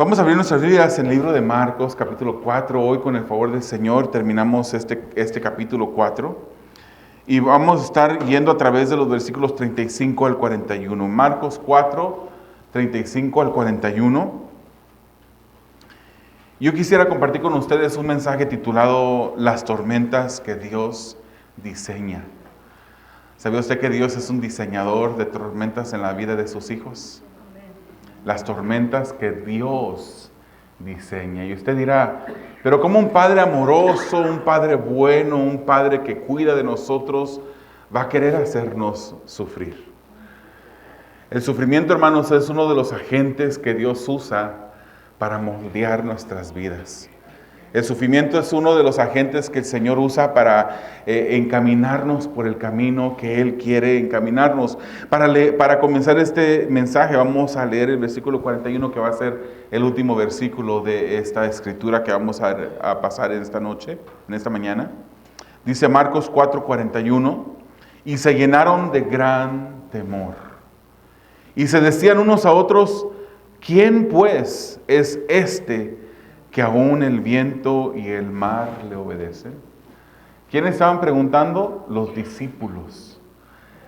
Vamos a abrir nuestras Biblias en el libro de Marcos, capítulo 4. Hoy, con el favor del Señor, terminamos este capítulo 4. Y vamos a estar yendo a través de los versículos 35 al 41. Marcos 4, 35 al 41. Yo quisiera compartir con ustedes un mensaje titulado Las tormentas que Dios diseña. ¿Sabía usted que Dios es un diseñador de tormentas en la vida de sus hijos? Las tormentas que Dios diseña. Y usted dirá, pero ¿cómo un padre amoroso, un padre bueno, un padre que cuida de nosotros va a querer hacernos sufrir? El sufrimiento, hermanos, es uno de los agentes que Dios usa para moldear nuestras vidas. El sufrimiento es uno de los agentes que el Señor usa para encaminarnos por el camino que Él quiere encaminarnos. Para comenzar este mensaje vamos a leer el versículo 41, que va a ser el último versículo de esta escritura que vamos a pasar en esta noche, en esta mañana. Dice Marcos 4:41, y se llenaron de gran temor. Y se decían unos a otros, ¿quién pues es este que aún el viento y el mar le obedecen? ¿Quiénes estaban preguntando? Los discípulos,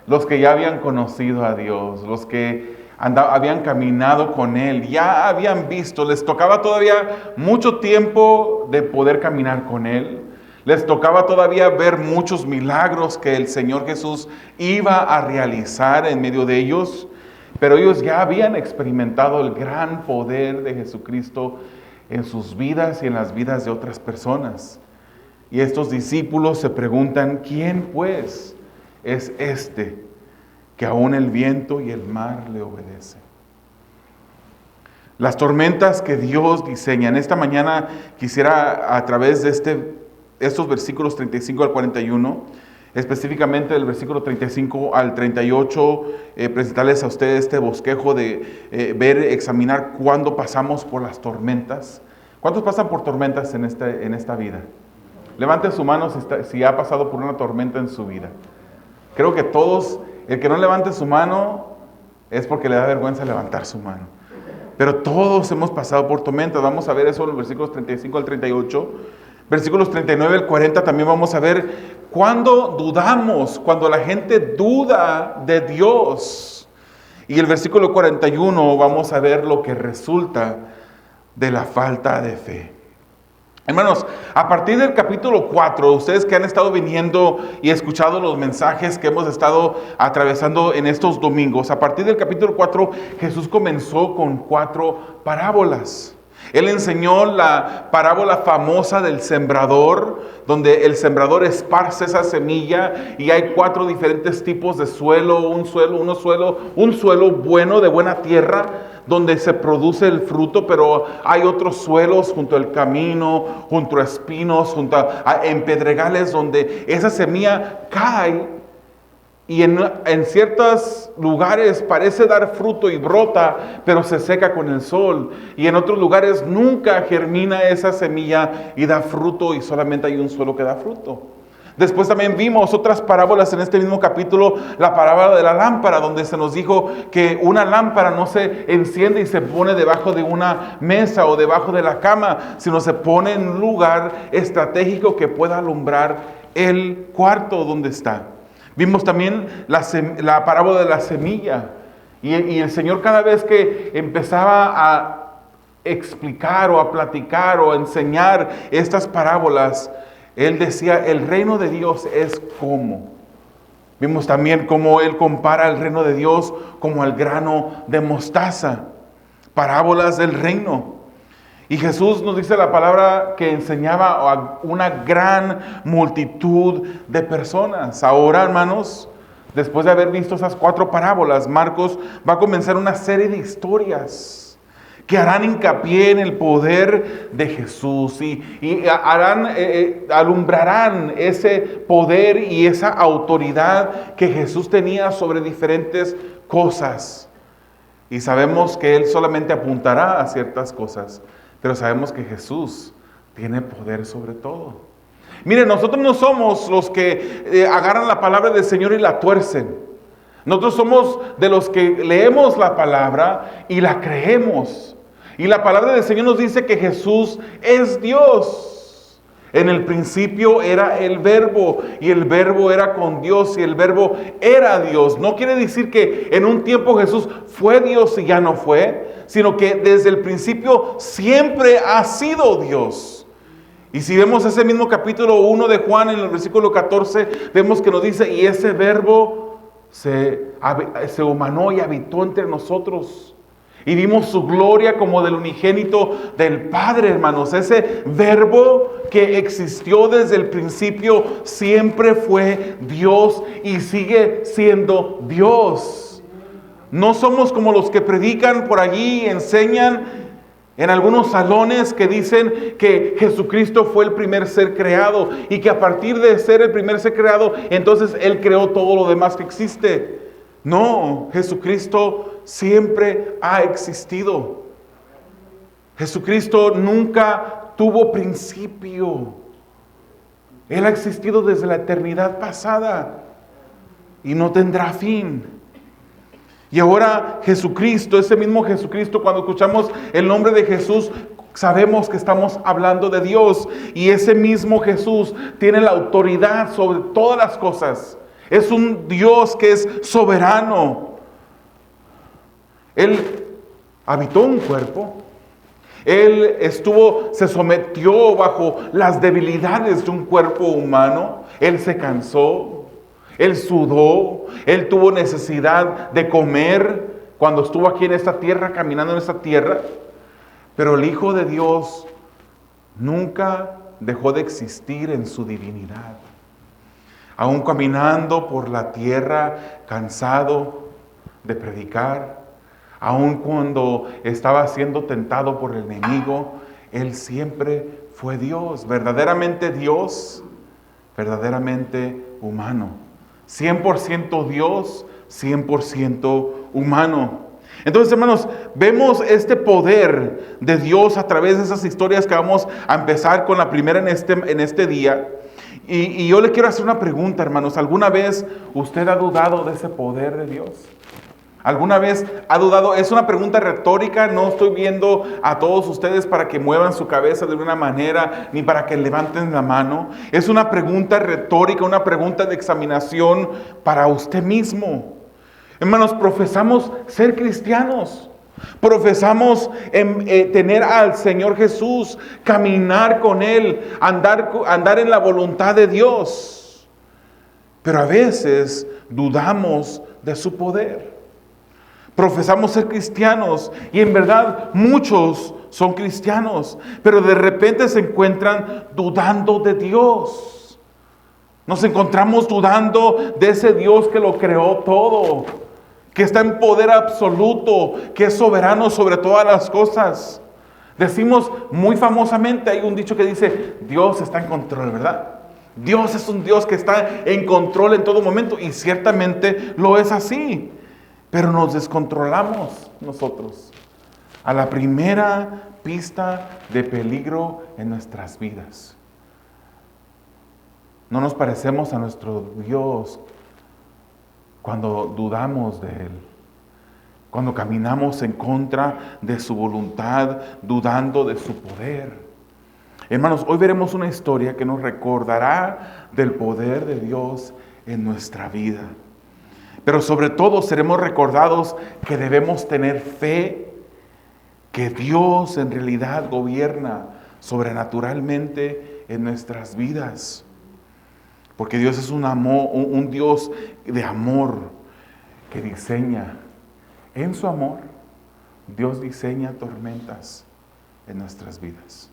los que ya habían conocido a Dios, los que habían caminado con Él, ya habían visto, les tocaba todavía mucho tiempo de poder caminar con Él, les tocaba todavía ver muchos milagros que el Señor Jesús iba a realizar en medio de ellos, pero ellos ya habían experimentado el gran poder de Jesucristo en sus vidas y en las vidas de otras personas. Y estos discípulos se preguntan, ¿quién pues es este que aún el viento y el mar le obedecen? Las tormentas que Dios diseña. En esta mañana quisiera, a través de estos versículos 35 al 41, específicamente del versículo 35 al 38, presentarles a ustedes este bosquejo de examinar cuándo pasamos por las tormentas. ¿Cuántos pasan por tormentas en esta vida? Levante su mano si ha pasado por una tormenta en su vida. Creo que todos, el que no levante su mano es porque le da vergüenza levantar su mano. Pero todos hemos pasado por tormentas. Vamos a ver eso en los versículos 35 al 38. Versículos 39 al 40 también vamos a ver cuando dudamos, cuando la gente duda de Dios. Y el versículo 41 vamos a ver lo que resulta de la falta de fe. Hermanos, a partir del capítulo 4, ustedes que han estado viniendo y escuchado los mensajes que hemos estado atravesando en estos domingos, a partir del capítulo 4, Jesús comenzó con 4 parábolas. Él enseñó la parábola famosa del sembrador, donde el sembrador esparce esa semilla y hay 4 diferentes tipos de suelo, un suelo bueno, de buena tierra, donde se produce el fruto, pero hay otros suelos junto al camino, junto a espinos, en pedregales, donde esa semilla cae y en ciertos lugares parece dar fruto y brota, pero se seca con el sol. Y en otros lugares nunca germina esa semilla y da fruto y solamente hay un suelo que da fruto. Después también vimos otras parábolas en este mismo capítulo, la parábola de la lámpara, donde se nos dijo que una lámpara no se enciende y se pone debajo de una mesa o debajo de la cama, sino se pone en un lugar estratégico que pueda alumbrar el cuarto donde está. Vimos también la parábola de la semilla. Y el Señor, cada vez que empezaba a explicar o a platicar o a enseñar estas parábolas, Él decía, el reino de Dios es como. Vimos también cómo Él compara el reino de Dios como el grano de mostaza. Parábolas del reino. Y Jesús nos dice la palabra que enseñaba a una gran multitud de personas. Ahora, hermanos, después de haber visto esas 4 parábolas, Marcos va a comenzar una serie de historias que harán hincapié en el poder de Jesús y alumbrarán ese poder y esa autoridad que Jesús tenía sobre diferentes cosas. Y sabemos que Él solamente apuntará a ciertas cosas, pero sabemos que Jesús tiene poder sobre todo. Miren, nosotros no somos los que agarran la palabra del Señor y la tuercen. Nosotros somos de los que leemos la palabra y la creemos. Y la palabra del Señor nos dice que Jesús es Dios. En el principio era el Verbo, y el Verbo era con Dios, y el Verbo era Dios. No quiere decir que en un tiempo Jesús fue Dios y ya no fue, sino que desde el principio siempre ha sido Dios. Y si vemos ese mismo capítulo 1 de Juan, en el versículo 14, vemos que nos dice, y ese Verbo se humanó y habitó entre nosotros. Y vimos su gloria como del unigénito del Padre, hermanos. Ese Verbo que existió desde el principio siempre fue Dios y sigue siendo Dios. No somos como los que predican por allí, enseñan en algunos salones que dicen que Jesucristo fue el primer ser creado y que a partir de ser el primer ser creado, entonces Él creó todo lo demás que existe. No, Jesucristo siempre ha existido. Jesucristo nunca tuvo principio. Él ha existido desde la eternidad pasada y no tendrá fin. Y ahora Jesucristo, ese mismo Jesucristo, cuando escuchamos el nombre de Jesús, sabemos que estamos hablando de Dios. Y ese mismo Jesús tiene la autoridad sobre todas las cosas. Es un Dios que es soberano. Él habitó un cuerpo. Él se sometió bajo las debilidades de un cuerpo humano. Él se cansó. Él sudó. Él tuvo necesidad de comer cuando estuvo aquí en esta tierra, caminando en esta tierra. Pero el Hijo de Dios nunca dejó de existir en su divinidad. Aún caminando por la tierra, cansado de predicar, aún cuando estaba siendo tentado por el enemigo, Él siempre fue Dios, verdaderamente Dios, verdaderamente humano. 100% Dios, 100% humano. Entonces, hermanos, vemos este poder de Dios a través de esas historias que vamos a empezar con la primera en este día. Y yo le quiero hacer una pregunta, hermanos. ¿Alguna vez usted ha dudado de ese poder de Dios? ¿Alguna vez ha dudado? Es una pregunta retórica. No estoy viendo a todos ustedes para que muevan su cabeza de una manera, ni para que levanten la mano. Es una pregunta retórica, una pregunta de examinación para usted mismo. Hermanos, profesamos ser cristianos. Profesamos tener al Señor Jesús, caminar con Él, andar en la voluntad de Dios. Pero a veces dudamos de su poder. Profesamos ser cristianos y en verdad muchos son cristianos, pero de repente se encuentran dudando de Dios. Nos encontramos dudando de ese Dios que lo creó todo, que está en poder absoluto, que es soberano sobre todas las cosas. Decimos muy famosamente, hay un dicho que dice, Dios está en control, ¿verdad? Dios es un Dios que está en control en todo momento, y ciertamente lo es así. Pero nos descontrolamos nosotros a la primera pista de peligro en nuestras vidas. No nos parecemos a nuestro Dios cuando dudamos de Él, cuando caminamos en contra de su voluntad, dudando de su poder. Hermanos, hoy veremos una historia que nos recordará del poder de Dios en nuestra vida. Pero sobre todo seremos recordados que debemos tener fe que Dios en realidad gobierna sobrenaturalmente en nuestras vidas. Porque Dios es un Dios de amor que diseña. En su amor, Dios diseña tormentas en nuestras vidas.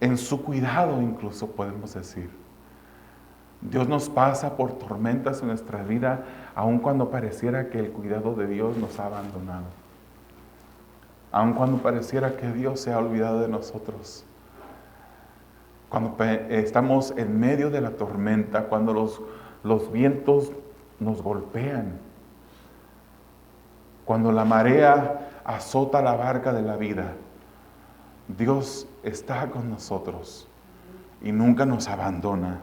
En su cuidado incluso podemos decir. Dios nos pasa por tormentas en nuestra vida, aun cuando pareciera que el cuidado de Dios nos ha abandonado. Aun cuando pareciera que Dios se ha olvidado de nosotros. Cuando estamos en medio de la tormenta, cuando los vientos nos golpean, cuando la marea azota la barca de la vida, Dios está con nosotros y nunca nos abandona.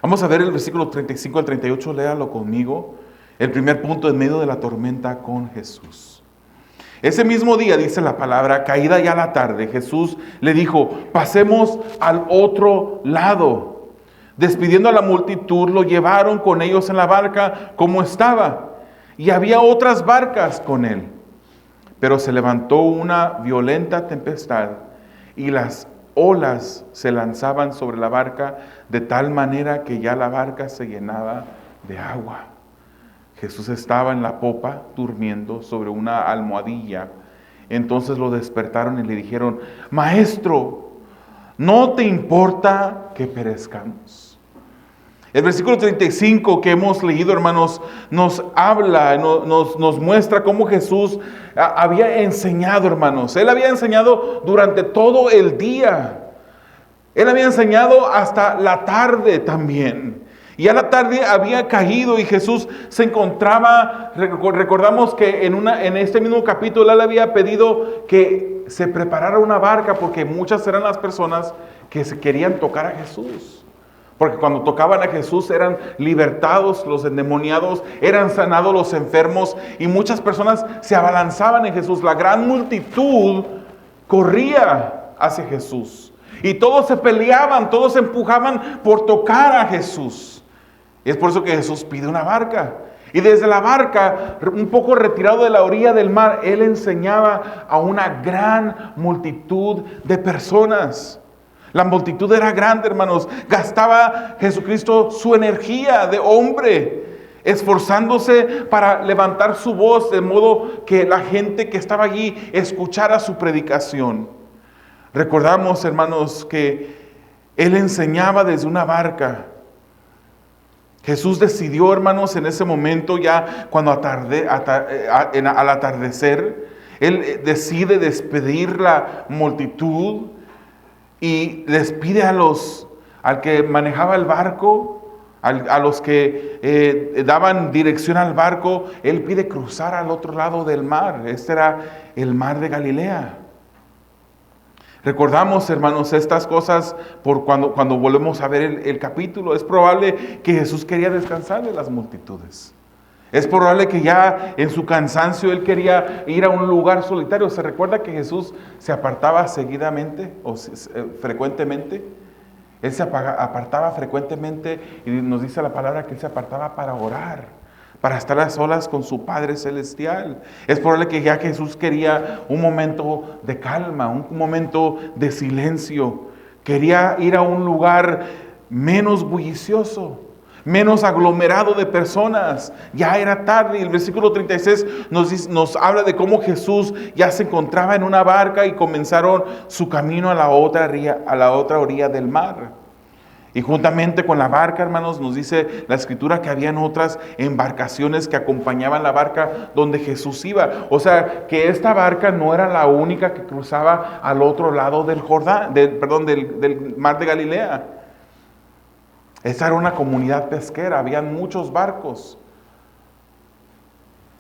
Vamos a ver el versículo 35 al 38, léalo conmigo. El primer punto, en medio de la tormenta con Jesús. Ese mismo día, dice la palabra, caída ya la tarde, Jesús le dijo: pasemos al otro lado. Despidiendo a la multitud, lo llevaron con ellos en la barca como estaba, y había otras barcas con él. Pero se levantó una violenta tempestad, y las olas se lanzaban sobre la barca de tal manera que ya la barca se llenaba de agua. Jesús estaba en la popa durmiendo sobre una almohadilla. Entonces lo despertaron y le dijeron: Maestro, ¿no te importa que perezcamos? El versículo 35 que hemos leído, hermanos, nos habla, nos muestra cómo Jesús había enseñado, hermanos. Él había enseñado durante todo el día. Él había enseñado hasta la tarde también. Y a la tarde había caído y Jesús se encontraba, recordamos que en este mismo capítulo Él había pedido que se preparara una barca, porque muchas eran las personas que se querían tocar a Jesús. Porque cuando tocaban a Jesús eran libertados los endemoniados, eran sanados los enfermos, y muchas personas se abalanzaban en Jesús. La gran multitud corría hacia Jesús. Y todos se peleaban, todos se empujaban por tocar a Jesús. Y es por eso que Jesús pide una barca. Y desde la barca, un poco retirado de la orilla del mar, Él enseñaba a una gran multitud de personas. La multitud era grande, hermanos. Gastaba Jesucristo su energía de hombre, esforzándose para levantar su voz, de modo que la gente que estaba allí escuchara su predicación. Recordamos, hermanos, que Él enseñaba desde una barca. Jesús decidió, hermanos, en ese momento, ya cuando al atardecer, Él decide despedir la multitud y les pide al que manejaba el barco, a los que daban dirección al barco, Él pide cruzar al otro lado del mar. Este era el mar de Galilea. Recordamos, hermanos, estas cosas por cuando volvemos a ver el capítulo. Es probable que Jesús quería descansar de las multitudes. Es probable que ya en su cansancio Él quería ir a un lugar solitario. ¿Se recuerda que Jesús se apartaba seguidamente o frecuentemente? Él se apartaba frecuentemente, y nos dice la palabra que Él se apartaba para orar, para estar a solas con su Padre Celestial. Es probable que ya Jesús quería un momento de calma, un momento de silencio. Quería ir a un lugar menos bullicioso, menos aglomerado de personas. Ya era tarde, y el versículo 36 nos habla de cómo Jesús ya se encontraba en una barca y comenzaron su camino a la otra orilla del mar. Y juntamente con la barca, hermanos, nos dice la Escritura que habían otras embarcaciones que acompañaban la barca donde Jesús iba. O sea, que esta barca no era la única que cruzaba al otro lado del del mar de Galilea. Esta era una comunidad pesquera, habían muchos barcos.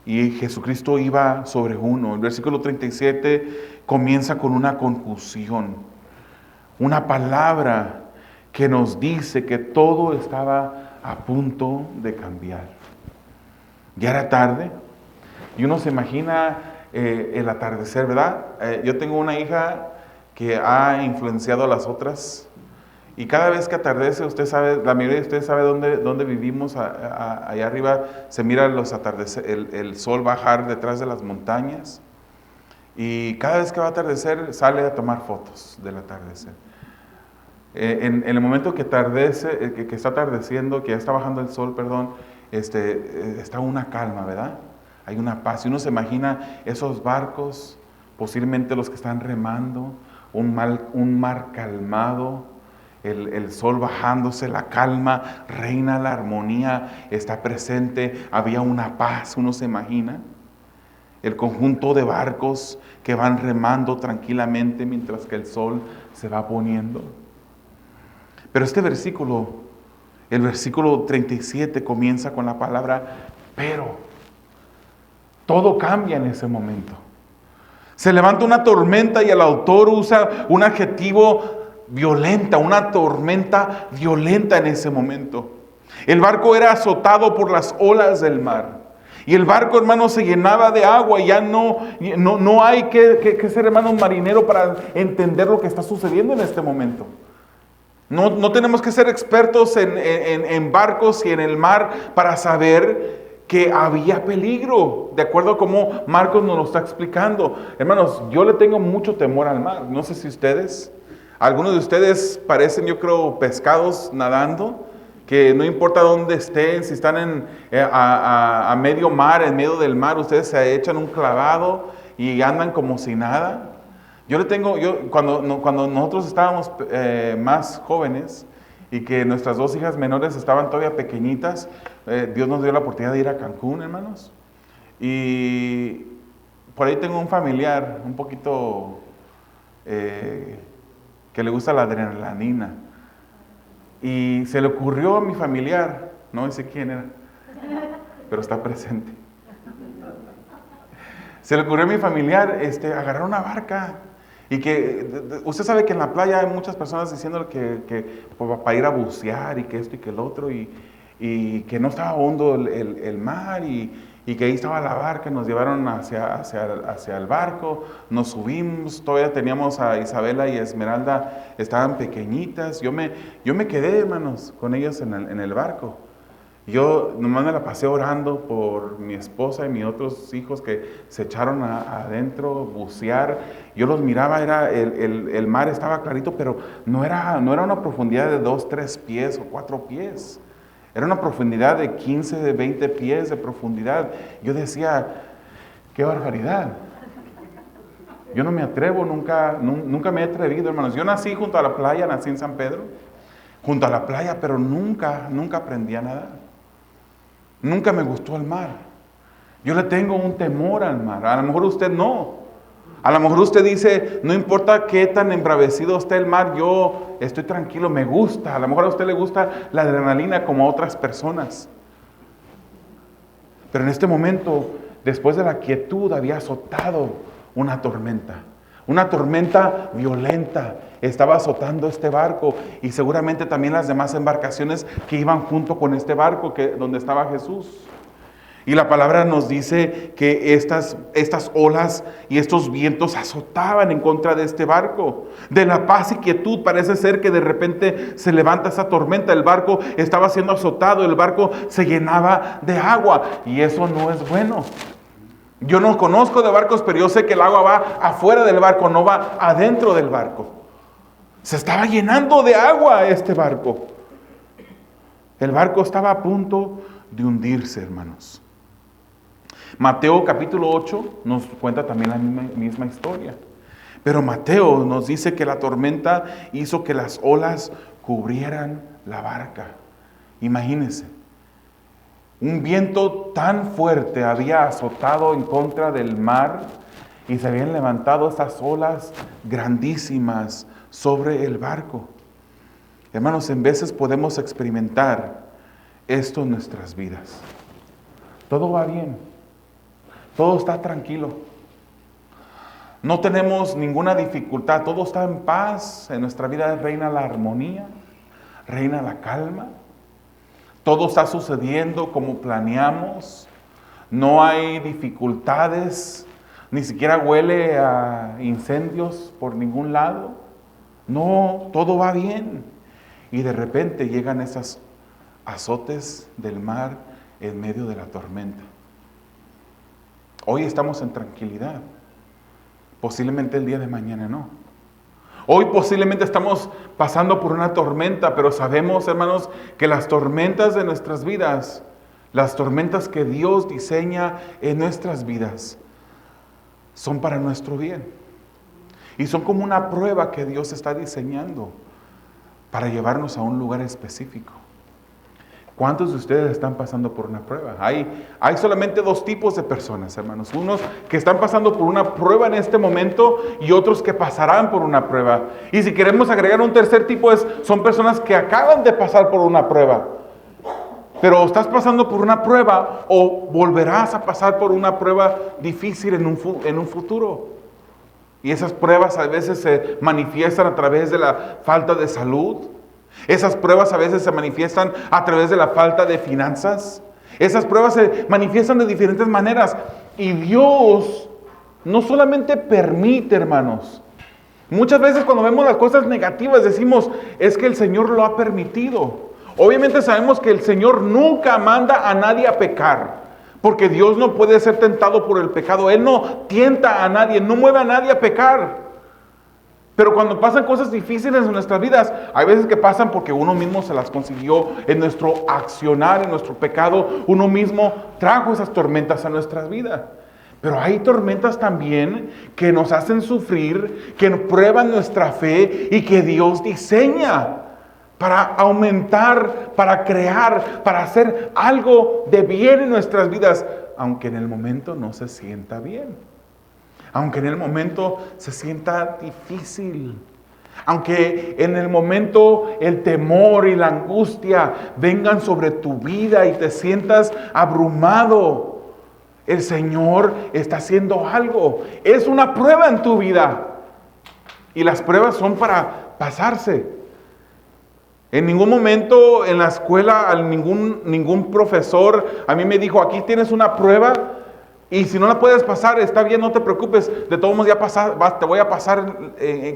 Y Jesucristo iba sobre uno. El versículo 37 comienza con una conclusión, una palabra que nos dice que todo estaba a punto de cambiar. Ya era tarde, y uno se imagina el atardecer, ¿verdad? Yo tengo una hija que ha influenciado a las otras, y cada vez que atardece, usted sabe, la mayoría de ustedes sabe dónde vivimos, allá arriba se mira el sol bajar detrás de las montañas, y cada vez que va a atardecer sale a tomar fotos del atardecer. En el momento que atardece, que está atardeciendo, que ya está bajando el sol, está una calma, ¿verdad? Hay una paz. Y uno se imagina esos barcos, posiblemente los que están remando, un mar calmado, el sol bajándose, la calma, reina la armonía, está presente, había una paz, uno se imagina. El conjunto de barcos que van remando tranquilamente mientras que el sol se va poniendo. Pero este versículo, el versículo 37, comienza con la palabra pero. Todo cambia en ese momento. Se levanta una tormenta y el autor usa un adjetivo violenta, una tormenta violenta en ese momento. El barco era azotado por las olas del mar. Y el barco, hermanos, se llenaba de agua y ya no hay que ser, hermanos, marinero para entender lo que está sucediendo en este momento. No tenemos que ser expertos en barcos y en el mar para saber que había peligro, de acuerdo a cómo Marcos nos lo está explicando. Hermanos, yo le tengo mucho temor al mar. No sé si ustedes, algunos de ustedes parecen, yo creo, pescados nadando, que no importa dónde estén, si están a medio mar, en medio del mar, ustedes se echan un clavado y andan como si nada. Cuando nosotros estábamos más jóvenes y que nuestras dos hijas menores estaban todavía pequeñitas, Dios nos dio la oportunidad de ir a Cancún, hermanos. Y por ahí tengo un familiar un poquito que le gusta la adrenalina. Y se le ocurrió a mi familiar, no sé quién era, pero está presente. Se le ocurrió a mi familiar agarrar una barca. Y que usted sabe que en la playa hay muchas personas diciéndole que para ir a bucear y que esto y que el otro, y que no estaba hondo el mar, y que ahí estaba la barca. Nos llevaron hacia el barco, nos subimos, todavía teníamos a Isabela y Esmeralda, estaban pequeñitas. Yo me quedé, hermanos, con ellos en el barco. Yo nomás me la pasé orando por mi esposa y mis otros hijos que se echaron adentro, bucear. Yo los miraba, el mar estaba clarito, pero no era una profundidad de 2, 3 pies o 4 pies. Era una profundidad de 15, de 20 pies de profundidad. Yo decía, qué barbaridad. Yo no me atrevo, nunca me he atrevido, hermanos. Yo nací junto a la playa, nací en San Pedro, junto a la playa, pero nunca aprendí a nadar. Nunca me gustó el mar. Yo le tengo un temor al mar. A lo mejor usted no. A lo mejor usted dice, no importa qué tan embravecido esté el mar, yo estoy tranquilo, me gusta. A lo mejor a usted le gusta la adrenalina como a otras personas. Pero en este momento, después de la quietud, había azotado una tormenta. Una tormenta violenta estaba azotando este barco, y seguramente también las demás embarcaciones que iban junto con este barco donde estaba Jesús. Y la palabra nos dice que estas olas y estos vientos azotaban en contra de este barco. De la paz y quietud parece ser que de repente se levanta esa tormenta. El barco estaba siendo azotado, el barco se llenaba de agua, y eso no es bueno. Yo no conozco de barcos, pero yo sé que el agua va afuera del barco, no va adentro del barco. Se estaba llenando de agua este barco. El barco estaba a punto de hundirse, hermanos. Mateo capítulo 8 nos cuenta también la misma historia. Pero Mateo nos dice que la tormenta hizo que las olas cubrieran la barca. Imagínense. Un viento tan fuerte había azotado en contra del mar, y se habían levantado estas olas grandísimas sobre el barco. Hermanos, en veces podemos experimentar esto en nuestras vidas. Todo va bien, todo está tranquilo, no tenemos ninguna dificultad, todo está en paz, en nuestra vida reina la armonía, reina la calma. Todo está sucediendo como planeamos. No hay dificultades. Ni siquiera huele a incendios por ningún lado. No, todo va bien. Y de repente llegan esos azotes del mar en medio de la tormenta. Hoy estamos en tranquilidad. Posiblemente el día de mañana no. Hoy posiblemente estamos pasando por una tormenta, pero sabemos, hermanos, que las tormentas de nuestras vidas, las tormentas que Dios diseña en nuestras vidas, son para nuestro bien. Y son como una prueba que Dios está diseñando para llevarnos a un lugar específico. ¿Cuántos de ustedes están pasando por una prueba? Hay solamente 2 tipos de personas, hermanos. Unos que están pasando por una prueba en este momento, y otros que pasarán por una prueba. Y si queremos agregar un tercer tipo, son personas que acaban de pasar por una prueba. Pero estás pasando por una prueba, o volverás a pasar por una prueba difícil en un futuro. Y esas pruebas a veces se manifiestan a través de la falta de salud. Esas pruebas a veces se manifiestan a través de la falta de finanzas. Esas pruebas se manifiestan de diferentes maneras. Y Dios no solamente permite, hermanos. Muchas veces cuando vemos las cosas negativas decimos, es que el Señor lo ha permitido. Obviamente sabemos que el Señor nunca manda a nadie a pecar, porque Dios no puede ser tentado por el pecado. Él no tienta a nadie, no mueve a nadie a pecar. Pero cuando pasan cosas difíciles en nuestras vidas, hay veces que pasan porque uno mismo se las consiguió en nuestro accionar, en nuestro pecado. Uno mismo trajo esas tormentas a nuestras vidas. Pero hay tormentas también que nos hacen sufrir, que prueban nuestra fe y que Dios diseña para aumentar, para crear, para hacer algo de bien en nuestras vidas, aunque en el momento no se sienta bien. Aunque en el momento se sienta difícil. Aunque en el momento el temor y la angustia vengan sobre tu vida y te sientas abrumado. El Señor está haciendo algo. Es una prueba en tu vida. Y las pruebas son para pasarse. En ningún momento en la escuela, ningún profesor a mí me dijo, aquí tienes una prueba. Y si no la puedes pasar, está bien, no te preocupes. De todos modos te voy a pasar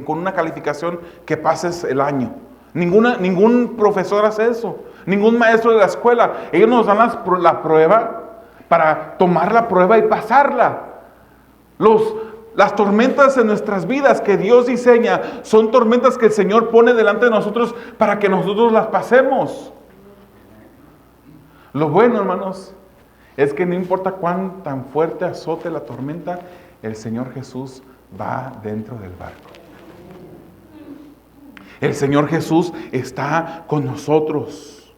con una calificación que pases el año. Ningún profesor hace eso. Ningún maestro de la escuela. Ellos nos dan la prueba para tomar la prueba y pasarla. Las tormentas en nuestras vidas que Dios diseña son tormentas que el Señor pone delante de nosotros para que nosotros las pasemos. Lo bueno, hermanos, es que no importa cuán tan fuerte azote la tormenta, el Señor Jesús va dentro del barco. El Señor Jesús está con nosotros.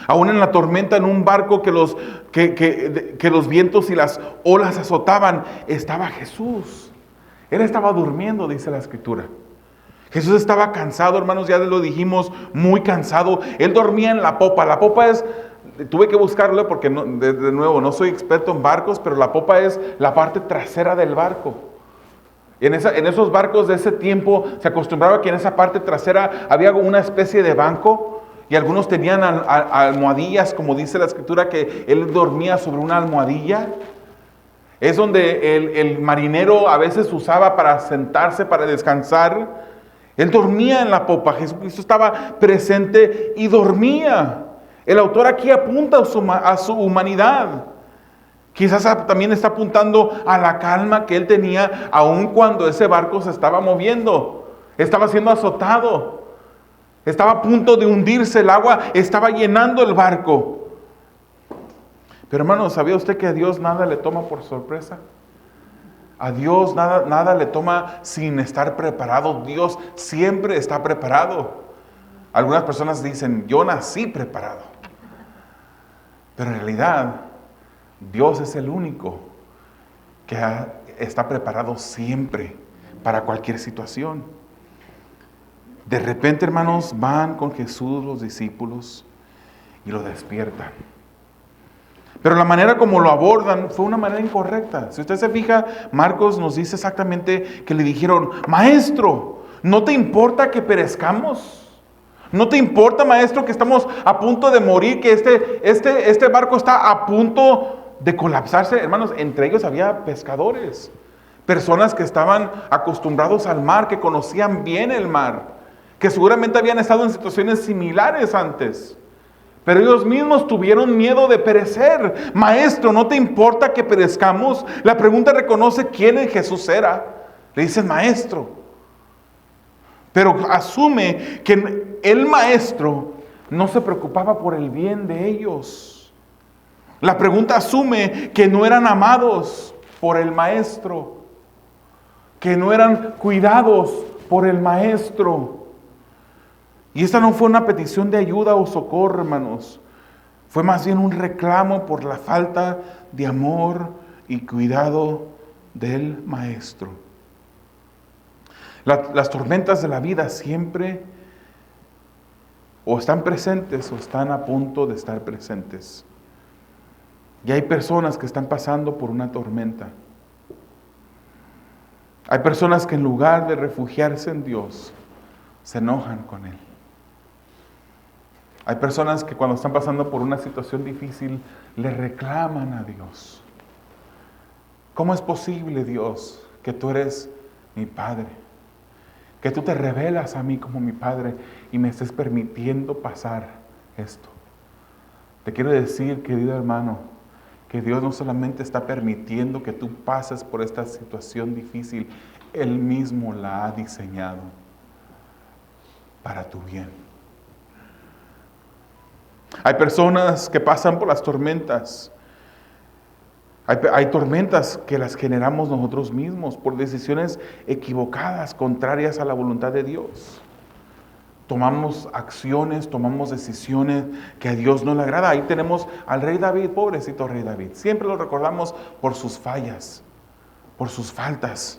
Aún en la tormenta, en un barco que los vientos y las olas azotaban, estaba Jesús. Él estaba durmiendo, dice la Escritura. Jesús estaba cansado, hermanos, ya lo dijimos, muy cansado. Él dormía en la popa. La popa es... Tuve que buscarlo porque, de nuevo, no soy experto en barcos, pero la popa es la parte trasera del barco. En esos barcos de ese tiempo se acostumbraba que en esa parte trasera había una especie de banco y algunos tenían almohadillas, como dice la Escritura, que él dormía sobre una almohadilla. Es donde el marinero a veces usaba para sentarse, para descansar. Él dormía en la popa. Jesucristo estaba presente y dormía. El autor aquí apunta a su humanidad. Quizás también está apuntando a la calma que él tenía aun cuando ese barco se estaba moviendo. Estaba siendo azotado. Estaba a punto de hundirse, el agua estaba llenando el barco. Pero hermano, ¿sabía usted que a Dios nada le toma por sorpresa? A Dios nada le toma sin estar preparado. Dios siempre está preparado. Algunas personas dicen, yo nací preparado. Pero en realidad, Dios es el único que está preparado siempre para cualquier situación. De repente, hermanos, van con Jesús los discípulos y lo despiertan. Pero la manera como lo abordan fue una manera incorrecta. Si usted se fija, Marcos nos dice exactamente que le dijeron, Maestro, ¿no te importa que perezcamos? ¿No te importa, Maestro, que estamos a punto de morir, que este barco está a punto de colapsarse? Hermanos, entre ellos había pescadores, personas que estaban acostumbrados al mar, que conocían bien el mar, que seguramente habían estado en situaciones similares antes. Pero ellos mismos tuvieron miedo de perecer. Maestro, ¿no te importa que perezcamos? La pregunta reconoce quién Jesús era. Le dicen Maestro. Pero asume que el Maestro no se preocupaba por el bien de ellos. La pregunta asume que no eran amados por el Maestro, que no eran cuidados por el Maestro. Y esta no fue una petición de ayuda o socorro, hermanos. Fue más bien un reclamo por la falta de amor y cuidado del Maestro. Las tormentas de la vida siempre o están presentes o están a punto de estar presentes. Y hay personas que están pasando por una tormenta. Hay personas que en lugar de refugiarse en Dios, se enojan con Él. Hay personas que cuando están pasando por una situación difícil le reclaman a Dios. ¿Cómo es posible, Dios, que tú eres mi Padre? Que tú te revelas a mí como mi Padre y me estés permitiendo pasar esto. Te quiero decir, querido hermano, que Dios no solamente está permitiendo que tú pases por esta situación difícil, Él mismo la ha diseñado para tu bien. Hay personas que pasan por las tormentas. Hay tormentas que las generamos nosotros mismos por decisiones equivocadas, contrarias a la voluntad de Dios. Tomamos acciones, tomamos decisiones que a Dios no le agrada. Ahí tenemos al rey David, pobrecito rey David. Siempre lo recordamos por sus fallas, por sus faltas.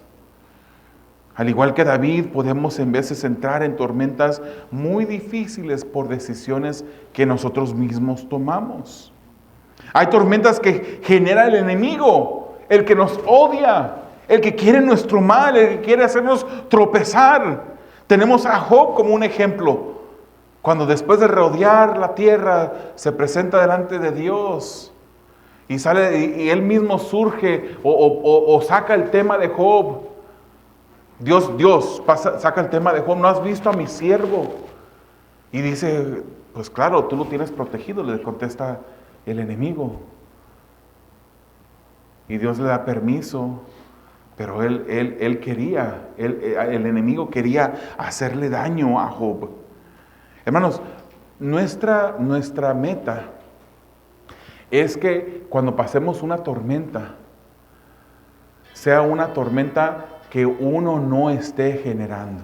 Al igual que David, podemos en veces entrar en tormentas muy difíciles por decisiones que nosotros mismos tomamos. Hay tormentas que genera el enemigo, el que nos odia, el que quiere nuestro mal, el que quiere hacernos tropezar. Tenemos a Job como un ejemplo. Cuando después de rodear la tierra se presenta delante de Dios y sale y él mismo surge o saca el tema de Job. Dios saca el tema de Job. ¿No has visto a mi siervo? Y dice, pues claro, tú lo tienes protegido, le contesta el enemigo. Y Dios le da permiso, pero él quería, el enemigo quería hacerle daño a Job. Hermanos, nuestra meta es que cuando pasemos una tormenta, sea una tormenta que uno no esté generando.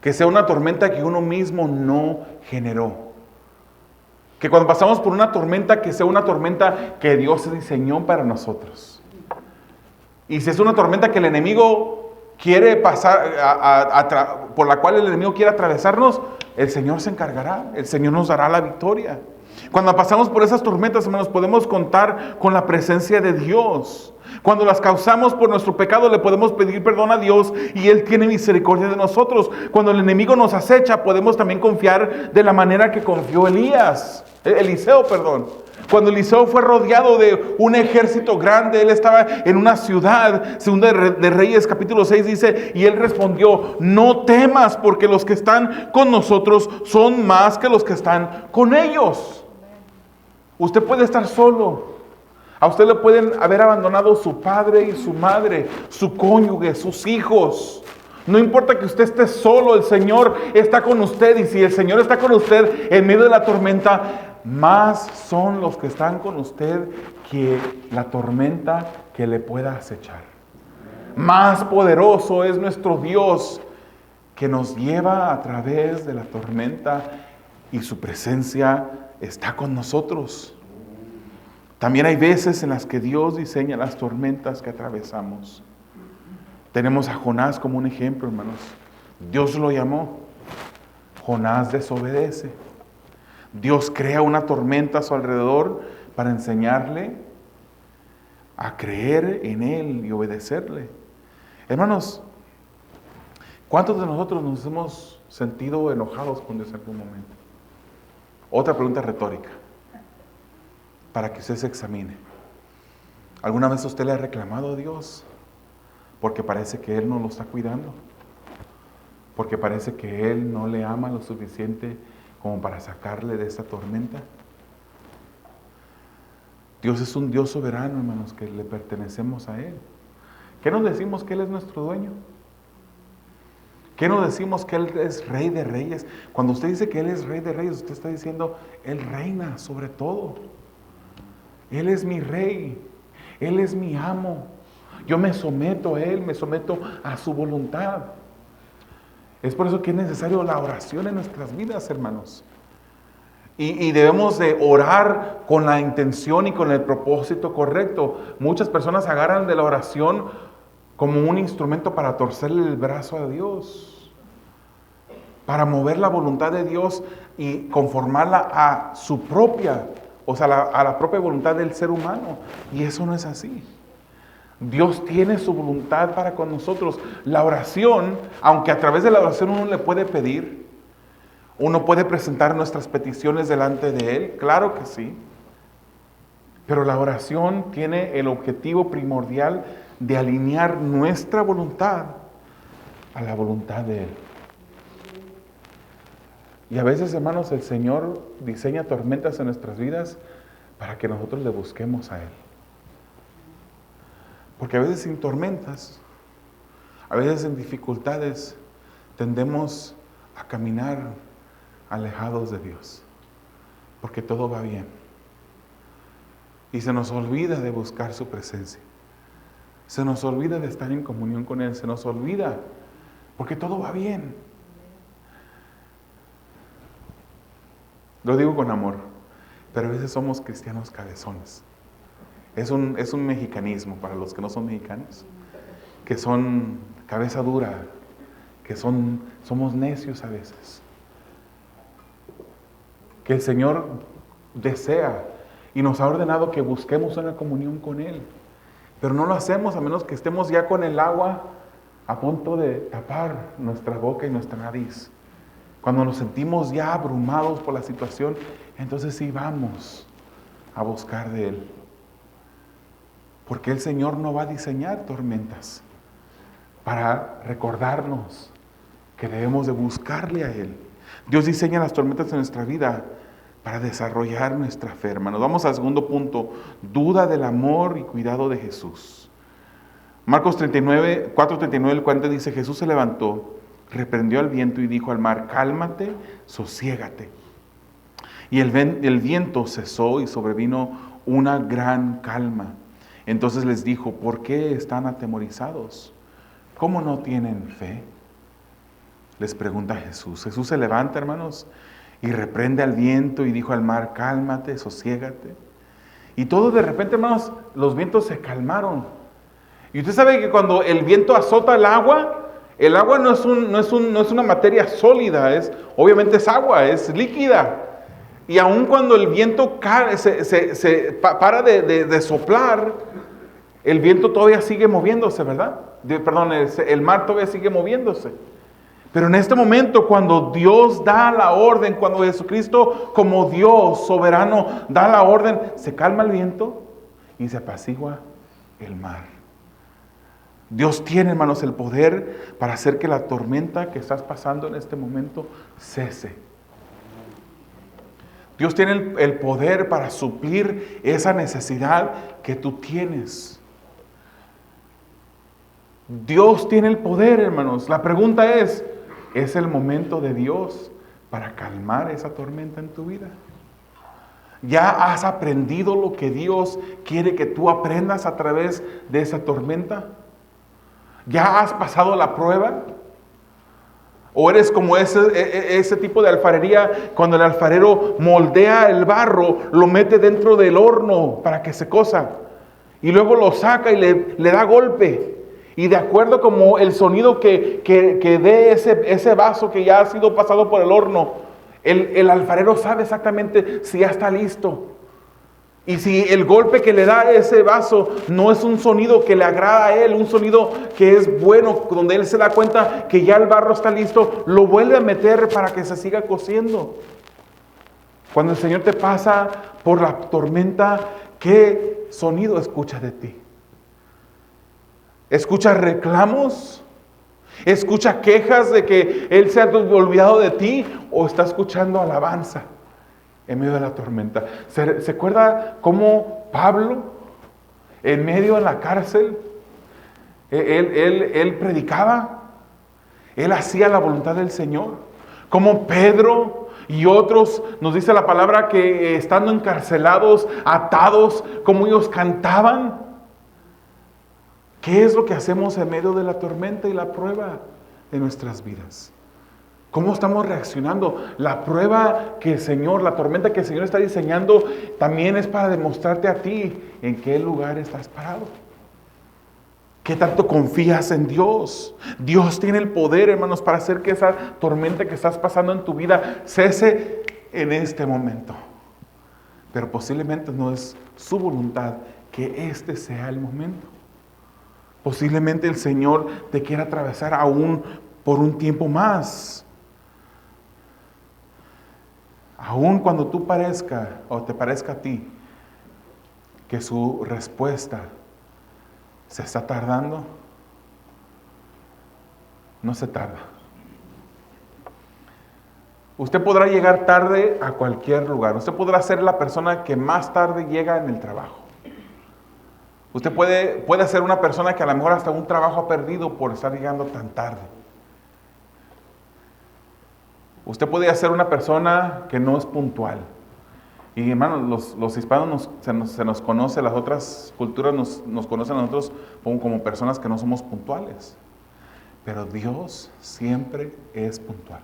Que sea una tormenta que uno mismo no generó. Que cuando pasamos por una tormenta, que sea una tormenta que Dios diseñó para nosotros. Y si es una tormenta que el enemigo quiere pasar, por la cual el enemigo quiere atravesarnos, el Señor se encargará, el Señor nos dará la victoria. Cuando pasamos por esas tormentas, hermanos, podemos contar con la presencia de Dios. Cuando las causamos por nuestro pecado, le podemos pedir perdón a Dios y Él tiene misericordia de nosotros. Cuando el enemigo nos acecha, podemos también confiar de la manera que confió Eliseo. Cuando Eliseo fue rodeado de un ejército grande, él estaba en una ciudad. Segunda de Reyes capítulo 6 dice, y él respondió, no temas, porque los que están con nosotros son más que los que están con ellos. Usted puede estar solo. A usted le pueden haber abandonado su padre y su madre, su cónyuge, sus hijos. No importa que usted esté solo, el Señor está con usted. Y si el Señor está con usted en medio de la tormenta, más son los que están con usted que la tormenta que le pueda acechar. Más poderoso es nuestro Dios que nos lleva a través de la tormenta y su presencia está con nosotros. También hay veces en las que Dios diseña las tormentas que atravesamos. Tenemos a Jonás como un ejemplo, hermanos. Dios lo llamó. Jonás desobedece. Dios crea una tormenta a su alrededor para enseñarle a creer en Él y obedecerle. Hermanos, ¿cuántos de nosotros nos hemos sentido enojados con Dios en algún momento? Otra pregunta retórica, para que usted se examine. ¿Alguna vez usted le ha reclamado a Dios? Porque parece que Él no lo está cuidando. Porque parece que Él no le ama lo suficiente como para sacarle de esta tormenta. Dios es un Dios soberano, hermanos, que le pertenecemos a Él. ¿Qué nos decimos? Que Él es nuestro dueño. ¿Qué nos decimos? Que Él es Rey de Reyes. Cuando usted dice que Él es Rey de Reyes, usted está diciendo, Él reina sobre todo. Él es mi Rey. Él es mi amo. Yo me someto a Él, me someto a su voluntad. Es por eso que es necesario la oración en nuestras vidas, hermanos. Y debemos de orar con la intención y con el propósito correcto. Muchas personas agarran de la oración como un instrumento para torcerle el brazo a Dios, para mover la voluntad de Dios y conformarla a su propia, o sea, a la propia voluntad del ser humano. Y eso no es así. Dios tiene su voluntad para con nosotros. La oración, aunque a través de la oración uno le puede pedir, Uno puede presentar nuestras peticiones delante de Él, claro que sí. Pero la oración tiene el objetivo primordial de alinear nuestra voluntad a la voluntad de Él. Y a veces, hermanos, el Señor diseña tormentas en nuestras vidas para que nosotros le busquemos a Él. Porque a veces sin tormentas, a veces en dificultades, tendemos a caminar alejados de Dios, porque todo va bien. Y se nos olvida de buscar su presencia. Se nos olvida de estar en comunión con Él. Se nos olvida, porque todo va bien. Lo digo con amor, pero a veces somos cristianos cabezones. Es un mexicanismo para los que no son mexicanos, que son cabeza dura, que somos necios a veces. Que el Señor desea y nos ha ordenado que busquemos una comunión con Él. Pero no lo hacemos a menos que estemos ya con el agua a punto de tapar nuestra boca y nuestra nariz. Cuando nos sentimos ya abrumados por la situación, entonces sí vamos a buscar de Él. Porque el Señor no va a diseñar tormentas para recordarnos que debemos de buscarle a Él. Dios diseña las tormentas de nuestra vida para desarrollar nuestra fe, hermanos. Vamos al segundo punto: duda del amor y cuidado de Jesús. Marcos 4:39 al 40 dice: Jesús se levantó, reprendió al viento y dijo al mar: cálmate, sosiégate. Y el viento cesó y sobrevino una gran calma. Entonces les dijo: ¿por qué están atemorizados? ¿Cómo no tienen fe? Les pregunta Jesús. Jesús se levanta, hermanos, y reprende al viento y dijo al mar: cálmate, sosiégate. Y todo de repente, hermanos, los vientos se calmaron. Y usted sabe que cuando el viento azota el agua no es una materia sólida, obviamente es agua, es líquida. Y aun cuando el viento para de soplar, el viento todavía sigue moviéndose, ¿verdad? El mar todavía sigue moviéndose. Pero en este momento, cuando Dios da la orden, cuando Jesucristo como Dios soberano da la orden, se calma el viento y se apacigua el mar. Dios tiene, hermanos, el poder para hacer que la tormenta que estás pasando en este momento cese. Dios tiene el poder para suplir esa necesidad que tú tienes. Dios tiene el poder, hermanos. La pregunta es el momento de Dios para calmar esa tormenta en tu vida? ¿Ya has aprendido lo que Dios quiere que tú aprendas a través de esa tormenta? ¿Ya has pasado la prueba? ¿O eres como ese tipo de alfarería, cuando el alfarero moldea el barro, lo mete dentro del horno para que se cosa, y luego lo saca y le da golpe? Y de acuerdo como el sonido que dé ese vaso que ya ha sido pasado por el horno, el alfarero sabe exactamente si ya está listo. Y si el golpe que le da ese vaso no es un sonido que le agrada a él, un sonido que es bueno, donde él se da cuenta que ya el barro está listo, lo vuelve a meter para que se siga cociendo. Cuando el Señor te pasa por la tormenta, ¿qué sonido escucha de ti? ¿Escucha reclamos? ¿Escucha quejas de que Él se ha olvidado de ti? ¿O está escuchando alabanza en medio de la tormenta? ¿Se acuerda cómo Pablo, en medio de la cárcel, él predicaba? Él hacía la voluntad del Señor. Como Pedro y otros, nos dice la palabra que estando encarcelados, atados, como ellos cantaban. ¿Qué es lo que hacemos en medio de la tormenta y la prueba de nuestras vidas? ¿Cómo estamos reaccionando? La prueba que el Señor, la tormenta que el Señor está diseñando, también es para demostrarte a ti en qué lugar estás parado. ¿Qué tanto confías en Dios? Dios tiene el poder, hermanos, para hacer que esa tormenta que estás pasando en tu vida cese en este momento. Pero posiblemente no es su voluntad que este sea el momento. Posiblemente el Señor te quiera atravesar aún por un tiempo más. Aun cuando tú parezca o te parezca a ti que su respuesta se está tardando, no se tarda. Usted podrá llegar tarde a cualquier lugar. Usted podrá ser la persona que más tarde llega en el trabajo. Usted puede ser una persona que a lo mejor hasta un trabajo ha perdido por estar llegando tan tarde. Usted puede ser una persona que no es puntual. Y hermanos, los hispanos se nos conoce, las otras culturas nos conocen a nosotros como personas que no somos puntuales. Pero Dios siempre es puntual.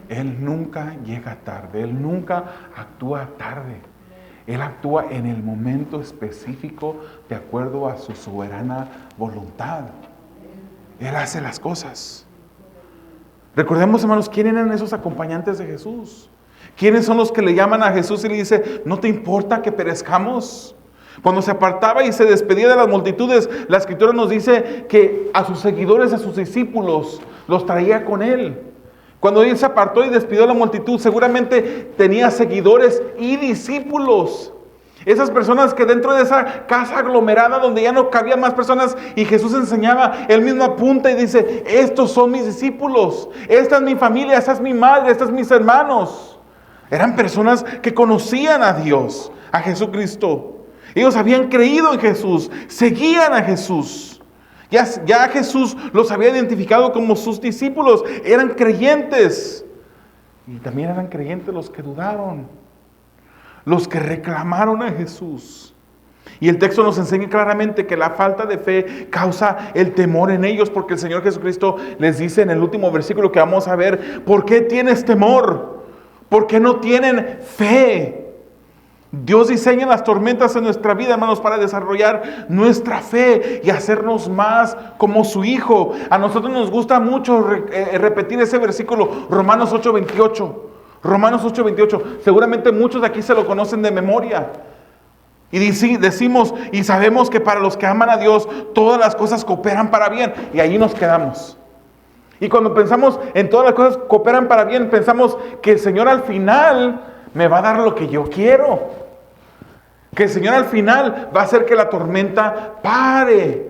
Él nunca llega tarde, Él nunca actúa tarde. Él actúa en el momento específico de acuerdo a su soberana voluntad. Él hace las cosas. Recordemos, hermanos, ¿quiénes eran esos acompañantes de Jesús? ¿Quiénes son los que le llaman a Jesús y le dicen, no te importa que perezcamos? Cuando se apartaba y se despedía de las multitudes, la Escritura nos dice que a sus seguidores, a sus discípulos, los traía con Él. Cuando Él se apartó y despidió a la multitud, seguramente tenía seguidores y discípulos. Esas personas que dentro de esa casa aglomerada donde ya no cabían más personas y Jesús enseñaba, Él mismo apunta y dice, estos son mis discípulos, esta es mi familia, esta es mi madre, estos son mis hermanos. Eran personas que conocían a Dios, a Jesucristo. Ellos habían creído en Jesús, seguían a Jesús. Ya Jesús los había identificado como sus discípulos, eran creyentes. Y también eran creyentes los que dudaron, los que reclamaron a Jesús. Y el texto nos enseña claramente que la falta de fe causa el temor en ellos, porque el Señor Jesucristo les dice en el último versículo que vamos a ver, ¿por qué tienes temor? ¿Por qué no tienen fe? Dios diseña las tormentas en nuestra vida, hermanos, para desarrollar nuestra fe y hacernos más como su Hijo. A nosotros nos gusta mucho repetir ese versículo, Romanos 8:28. Romanos 8:28. Seguramente muchos de aquí se lo conocen de memoria. Y decimos y sabemos que para los que aman a Dios, todas las cosas cooperan para bien. Y ahí nos quedamos. Y cuando pensamos en todas las cosas cooperan para bien, pensamos que el Señor al final me va a dar lo que yo quiero. Que el Señor al final va a hacer que la tormenta pare.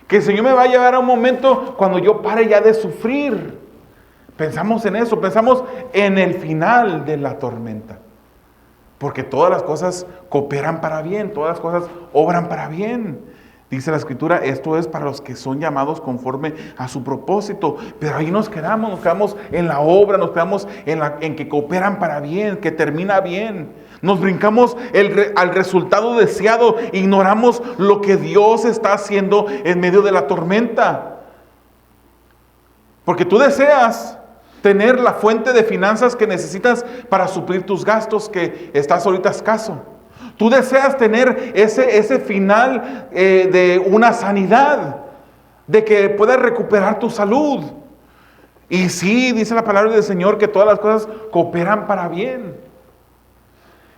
Que el Señor me va a llevar a un momento cuando yo pare ya de sufrir. Pensamos en eso, pensamos en el final de la tormenta. Porque todas las cosas cooperan para bien, todas las cosas obran para bien. Dice la Escritura, esto es para los que son llamados conforme a su propósito. Pero ahí nos quedamos en la obra, nos quedamos en que cooperan para bien, que termina bien. Nos brincamos al resultado deseado, ignoramos lo que Dios está haciendo en medio de la tormenta. Porque tú deseas tener la fuente de finanzas que necesitas para suplir tus gastos que estás ahorita escaso. Tú deseas tener ese final de una sanidad, de que puedas recuperar tu salud. Y sí, dice la palabra del Señor que todas las cosas cooperan para bien.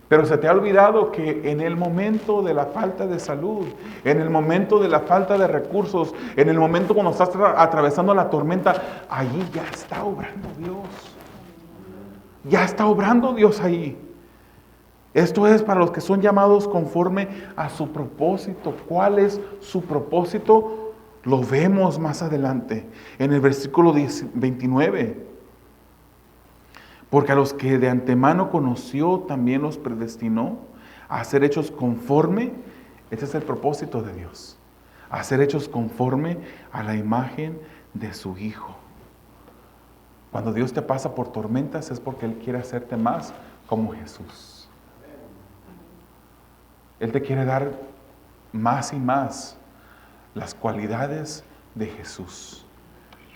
Pero se te ha olvidado que en el momento de la falta de salud, en el momento de la falta de recursos, en el momento cuando estás atravesando la tormenta, allí ya está obrando Dios. Ya está obrando Dios ahí. Esto es para los que son llamados conforme a su propósito. ¿Cuál es su propósito? Lo vemos más adelante, en el versículo 29. Porque a los que de antemano conoció, también los predestinó a ser hechos conforme, ese es el propósito de Dios, a ser hechos conforme a la imagen de su Hijo. Cuando Dios te pasa por tormentas es porque Él quiere hacerte más como Jesús. Él te quiere dar más y más las cualidades de Jesús.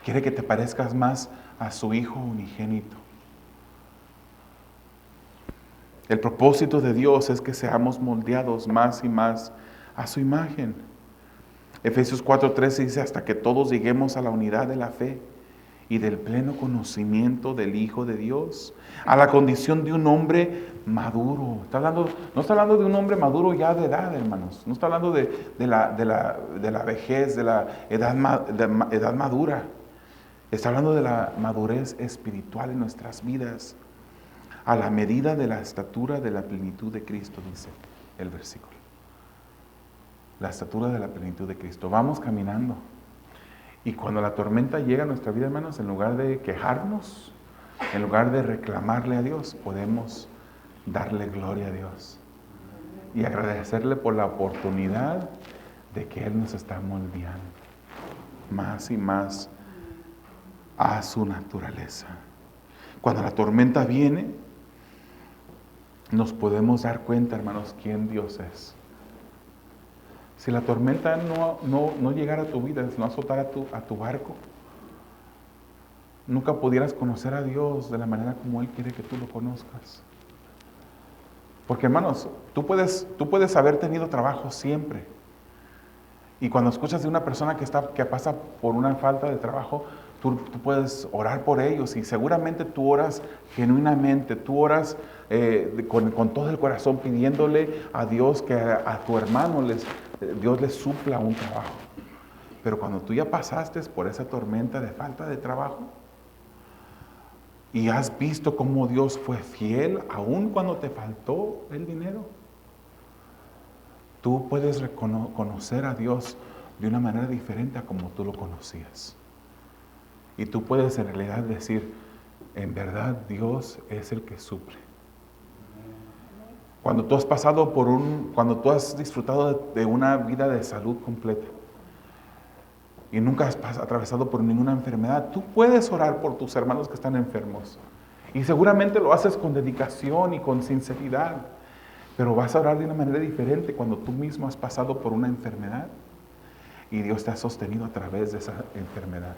Quiere que te parezcas más a su Hijo unigénito. El propósito de Dios es que seamos moldeados más y más a su imagen. Efesios 4:13 dice, hasta que todos lleguemos a la unidad de la fe y del pleno conocimiento del Hijo de Dios, a la condición de un hombre maduro. No está hablando de un hombre maduro ya de edad, hermanos. No está hablando de la vejez, de la edad madura. Está hablando de la madurez espiritual en nuestras vidas. a la medida de la estatura de la plenitud de Cristo, dice el versículo. La estatura de la plenitud de Cristo. Vamos caminando. Y cuando la tormenta llega a nuestra vida, hermanos, en lugar de quejarnos, en lugar de reclamarle a Dios, podemos darle gloria a Dios y agradecerle por la oportunidad de que Él nos está moldeando más y más a su naturaleza. Cuando la tormenta viene, nos podemos dar cuenta, hermanos, quién Dios es. Si la tormenta no llegara a tu vida, no azotara a tu barco, nunca pudieras conocer a Dios de la manera como Él quiere que tú lo conozcas. Porque, hermanos, tú puedes haber tenido trabajo siempre. Y cuando escuchas de una persona que pasa por una falta de trabajo, tú puedes orar por ellos y seguramente tú oras genuinamente, tú oras con todo el corazón pidiéndole a Dios que a tu hermano Dios les supla un trabajo. Pero cuando tú ya pasaste por esa tormenta de falta de trabajo y has visto cómo Dios fue fiel aun cuando te faltó el dinero, tú puedes conocer a Dios de una manera diferente a como tú lo conocías. Y tú puedes en realidad decir, en verdad Dios es el que suple. Cuando tú has cuando tú has disfrutado de una vida de salud completa y nunca has atravesado por ninguna enfermedad, tú puedes orar por tus hermanos que están enfermos. Y seguramente lo haces con dedicación y con sinceridad. Pero vas a orar de una manera diferente cuando tú mismo has pasado por una enfermedad y Dios te ha sostenido a través de esa enfermedad.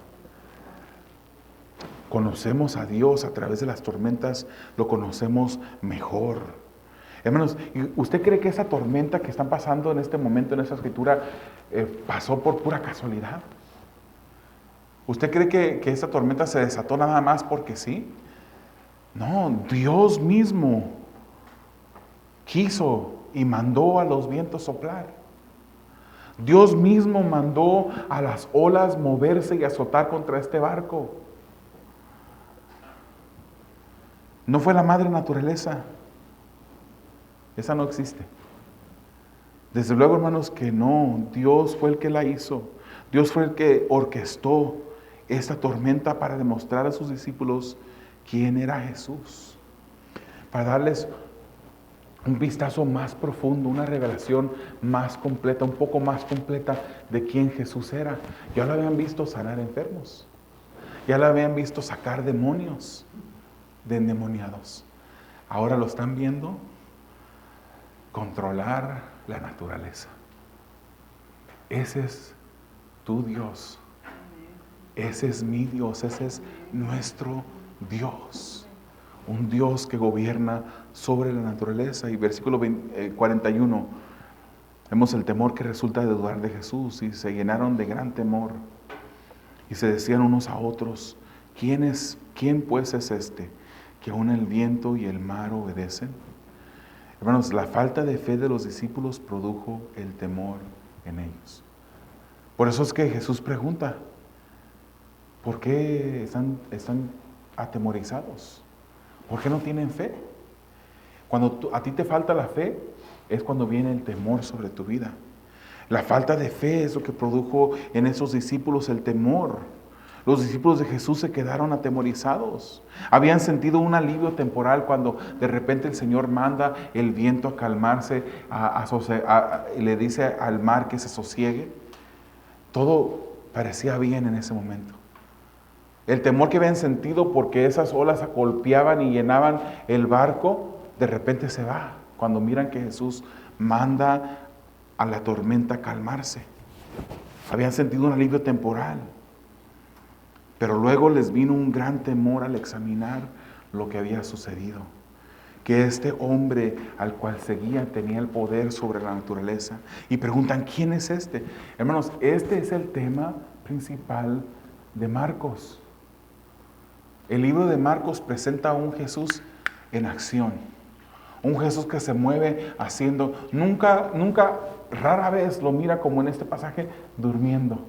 Conocemos a Dios a través de las tormentas, lo conocemos mejor. Hermanos, ¿usted cree que esa tormenta que están pasando en este momento en esta escritura pasó por pura casualidad? ¿Usted cree que esa tormenta se desató nada más porque sí? No, Dios mismo quiso y mandó a los vientos soplar. Dios mismo mandó a las olas moverse y azotar contra este barco. No fue la madre naturaleza. Esa no existe. Desde luego, hermanos, que no. Dios fue el que la hizo. Dios fue el que orquestó esta tormenta para demostrar a sus discípulos quién era Jesús. Para darles un vistazo más profundo, una revelación más completa, un poco más completa de quién Jesús era. Ya lo habían visto sanar enfermos. Ya lo habían visto sacar demonios de endemoniados. Ahora lo están viendo controlar la naturaleza. Ese es tu Dios. Ese es mi Dios. Ese es nuestro Dios. Un Dios que gobierna sobre la naturaleza. Y versículo 41, vemos el temor que resulta de dudar de Jesús. Y se llenaron de gran temor. Y se decían unos a otros, ¿quién pues es este, que aún el viento y el mar obedecen? Hermanos, la falta de fe de los discípulos produjo el temor en ellos. Por eso es que Jesús pregunta, ¿por qué están atemorizados? ¿Por qué no tienen fe? Cuando a ti te falta la fe, es cuando viene el temor sobre tu vida. La falta de fe es lo que produjo en esos discípulos el temor. Los discípulos de Jesús se quedaron atemorizados. Habían sentido un alivio temporal cuando de repente el Señor manda el viento a calmarse, y le dice al mar que se sosiegue. Todo parecía bien en ese momento. El temor que habían sentido porque esas olas golpeaban y llenaban el barco, de repente se va cuando miran que Jesús manda a la tormenta calmarse. Habían sentido un alivio temporal, pero luego les vino un gran temor al examinar lo que había sucedido, que este hombre al cual seguían tenía el poder sobre la naturaleza, y preguntan, ¿quién es este? Hermanos, este es el tema principal de Marcos. El libro de Marcos presenta a un Jesús en acción, un Jesús que se mueve haciendo, rara vez lo mira como en este pasaje, durmiendo,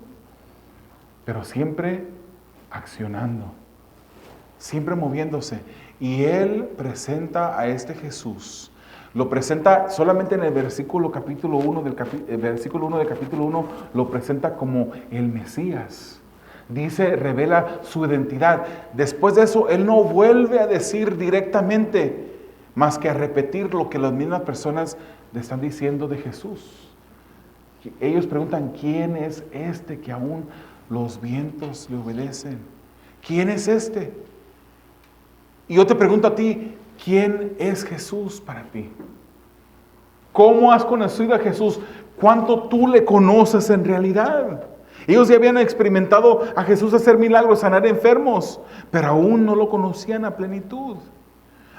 pero siempre accionando, siempre moviéndose. Y Él presenta a este Jesús. Lo presenta solamente en el versículo capítulo 1 versículo 1 del capítulo 1, lo presenta como el Mesías. Dice, revela su identidad. Después de eso, Él no vuelve a decir directamente, más que a repetir lo que las mismas personas le están diciendo de Jesús. Ellos preguntan, ¿quién es este que aún los vientos le obedecen? ¿Quién es este? Y yo te pregunto a ti, ¿quién es Jesús para ti? ¿Cómo has conocido a Jesús? ¿Cuánto tú le conoces en realidad? Ellos ya habían experimentado a Jesús hacer milagros, sanar enfermos, pero aún no lo conocían a plenitud.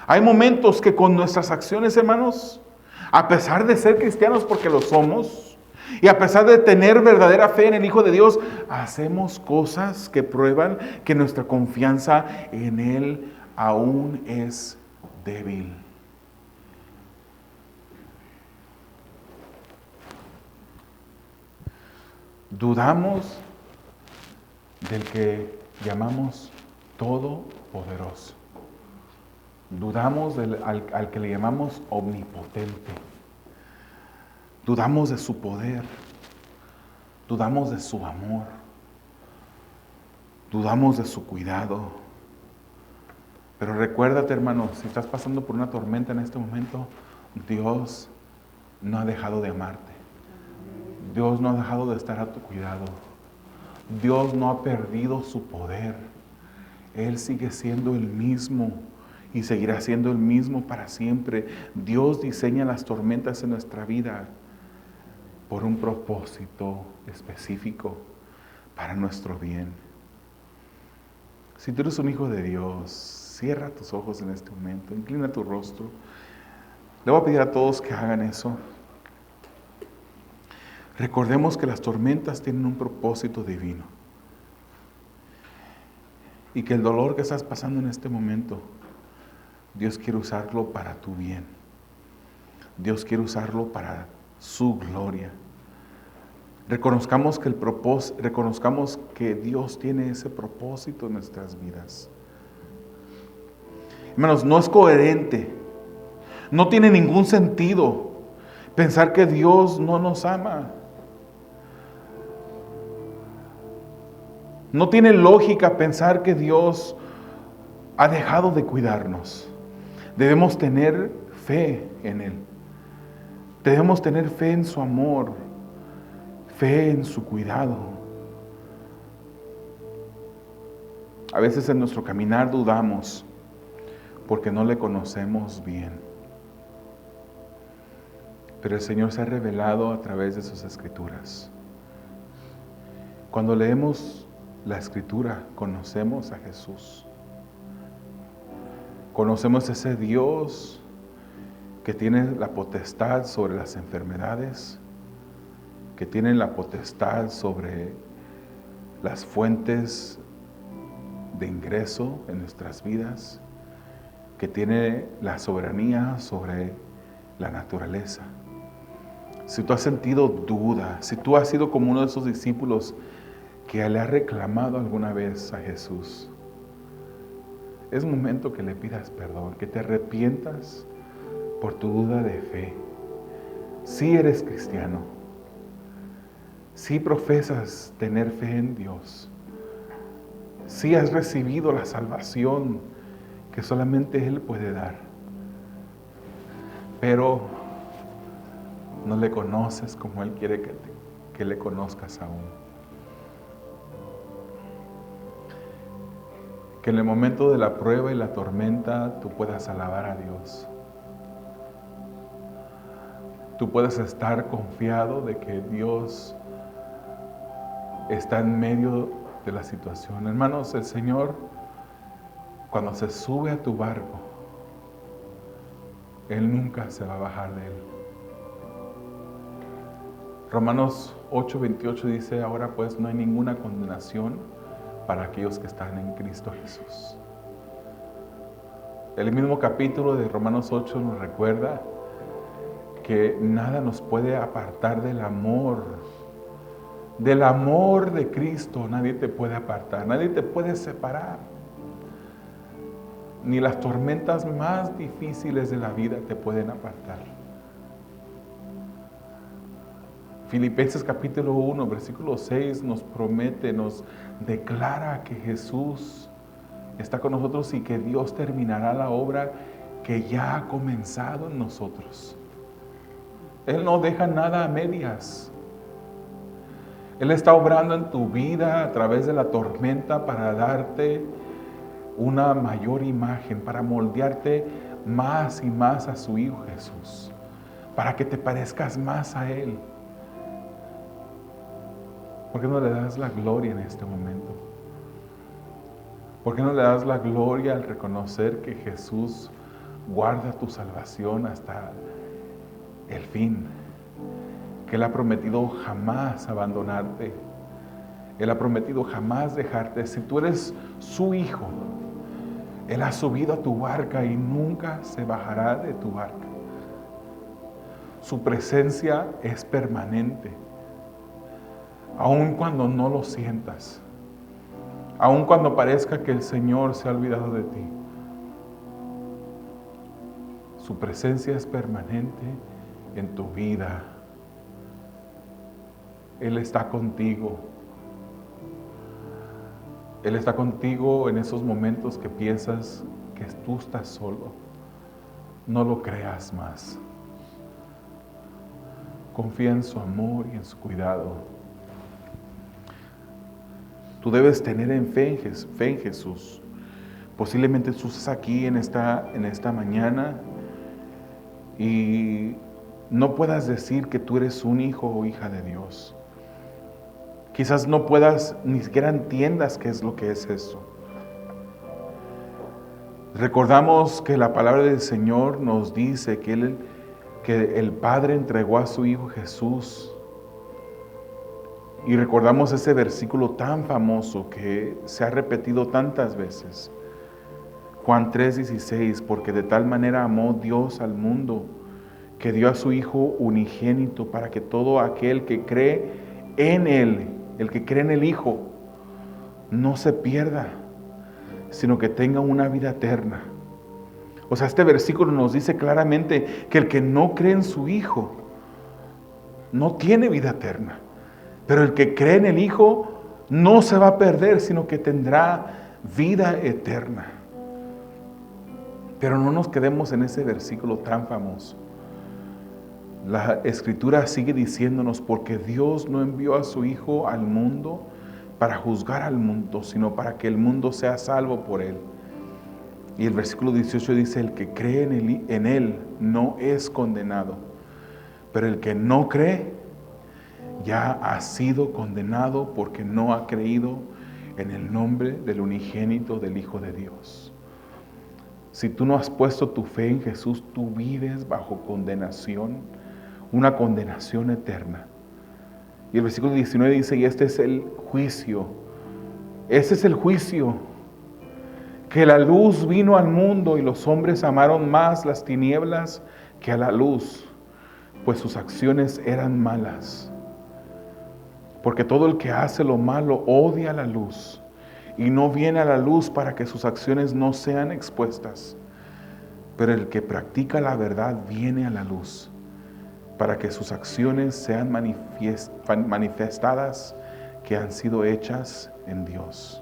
Hay momentos que con nuestras acciones, hermanos, a pesar de ser cristianos porque lo somos, y a pesar de tener verdadera fe en el Hijo de Dios, hacemos cosas que prueban que nuestra confianza en Él aún es débil. Dudamos del que llamamos todopoderoso. Dudamos al que le llamamos omnipotente. Dudamos de su poder. Dudamos de su amor. Dudamos de su cuidado. Pero recuérdate, hermano, si estás pasando por una tormenta en este momento, Dios no ha dejado de amarte. Dios no ha dejado de estar a tu cuidado. Dios no ha perdido su poder. Él sigue siendo el mismo y seguirá siendo el mismo para siempre. Dios diseña las tormentas en nuestra vida por un propósito específico para nuestro bien. Si tú eres un hijo de Dios, cierra tus ojos en este momento, inclina tu rostro. Le voy a pedir a todos que hagan eso. Recordemos que las tormentas tienen un propósito divino y que el dolor que estás pasando en este momento, Dios quiere usarlo para tu bien. Dios quiere usarlo para su gloria. Reconozcamos que Dios tiene ese propósito en nuestras vidas. Hermanos, no es coherente, no tiene ningún sentido pensar que Dios no nos ama. No tiene lógica pensar que Dios ha dejado de cuidarnos. Debemos tener fe en Él. Debemos tener fe en su amor, fe en su cuidado. A veces en nuestro caminar dudamos porque no le conocemos bien. Pero el Señor se ha revelado a través de sus escrituras. Cuando leemos la Escritura, conocemos a Jesús. Conocemos ese Dios que tiene la potestad sobre las enfermedades, que tiene la potestad sobre las fuentes de ingreso en nuestras vidas, que tiene la soberanía sobre la naturaleza. Si tú has sentido duda, si tú has sido como uno de esos discípulos que le ha reclamado alguna vez a Jesús, es momento que le pidas perdón, que te arrepientas por tu duda de fe. Si eres cristiano, si profesas tener fe en Dios, si has recibido la salvación que solamente Él puede dar, pero no le conoces como Él quiere que le conozcas aún. Que en el momento de la prueba y la tormenta tú puedas alabar a Dios. Tú puedes estar confiado de que Dios está en medio de la situación. Hermanos, el Señor, cuando se sube a tu barco, Él nunca se va a bajar de él. Romanos 8:28 dice, ahora pues no hay ninguna condenación para aquellos que están en Cristo Jesús. El mismo capítulo de Romanos 8 nos recuerda que nada nos puede apartar del amor de Cristo. Nadie te puede apartar, nadie te puede separar. Ni las tormentas más difíciles de la vida te pueden apartar. Filipenses capítulo 1, versículo 6 nos promete, nos declara que Jesús está con nosotros y que Dios terminará la obra que ya ha comenzado en nosotros. Él no deja nada a medias. Él está obrando en tu vida a través de la tormenta para darte una mayor imagen, para moldearte más y más a su Hijo Jesús, para que te parezcas más a Él. ¿Por qué no le das la gloria en este momento? ¿Por qué no le das la gloria al reconocer que Jesús guarda tu salvación hasta el fin? Que Él ha prometido jamás abandonarte. Él ha prometido jamás dejarte. Si tú eres su hijo, Él ha subido a tu barca y nunca se bajará de tu barca. Su presencia es permanente. Aun cuando no lo sientas, aun cuando parezca que el Señor se ha olvidado de ti, su presencia es permanente en tu vida. Él está contigo. Él está contigo en esos momentos que piensas que tú estás solo. No lo creas más. Confía en su amor y en su cuidado. Tú debes tener fe en Jesús. Posiblemente tú estás aquí en esta mañana y no puedas decir que tú eres un hijo o hija de Dios. Quizás no puedas, ni siquiera entiendas qué es lo que es eso. Recordamos que la palabra del Señor nos dice que el Padre entregó a su Hijo Jesús. Y recordamos ese versículo tan famoso que se ha repetido tantas veces. Juan 3:16, porque de tal manera amó Dios al mundo, que dio a su Hijo unigénito para que todo aquel que cree en Él, el que cree en el Hijo, no se pierda, sino que tenga una vida eterna. O sea, este versículo nos dice claramente que el que no cree en su Hijo no tiene vida eterna. Pero el que cree en el Hijo no se va a perder, sino que tendrá vida eterna. Pero no nos quedemos en ese versículo tan famoso. La Escritura sigue diciéndonos, porque Dios no envió a su Hijo al mundo para juzgar al mundo, sino para que el mundo sea salvo por Él. Y el versículo 18 dice, el que cree en Él no es condenado, pero el que no cree ya ha sido condenado porque no ha creído en el nombre del unigénito del Hijo de Dios. Si tú no has puesto tu fe en Jesús, tú vives bajo condenación, una condenación eterna. Y el versículo 19 dice, y este es el juicio. Este es el juicio. Que la luz vino al mundo y los hombres amaron más las tinieblas que a la luz, pues sus acciones eran malas. Porque todo el que hace lo malo odia la luz y no viene a la luz para que sus acciones no sean expuestas. Pero el que practica la verdad viene a la luz para que sus acciones sean manifestadas que han sido hechas en Dios.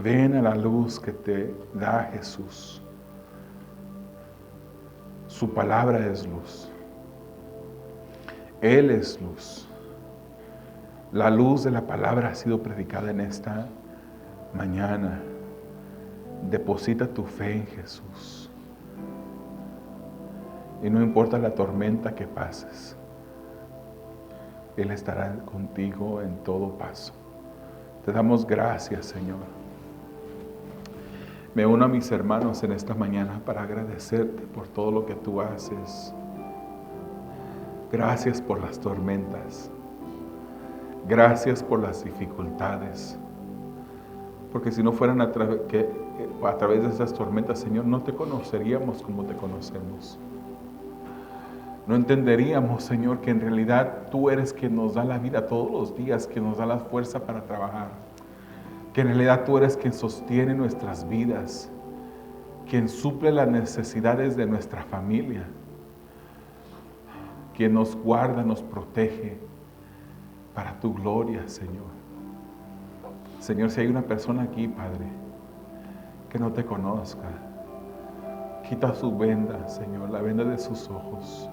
Ven a la luz que te da Jesús. Su palabra es luz. Él es luz. La luz de la palabra ha sido predicada en esta mañana. Deposita tu fe en Jesús. Y no importa la tormenta que pases, Él estará contigo en todo paso. Te damos gracias, Señor. Me uno a mis hermanos en esta mañana para agradecerte por todo lo que tú haces. Gracias por las tormentas. Gracias por las dificultades. Porque si no fueran a través de esas tormentas, Señor, no te conoceríamos como te conocemos. No entenderíamos, Señor, que en realidad tú eres quien nos da la vida todos los días, quien nos da la fuerza para trabajar. Que en realidad tú eres quien sostiene nuestras vidas. quien suple las necesidades de nuestra familia, quien nos guarda, nos protege para tu gloria, Señor. Señor, si hay una persona aquí, Padre, que no te conozca, quita su venda, Señor, la venda de sus ojos.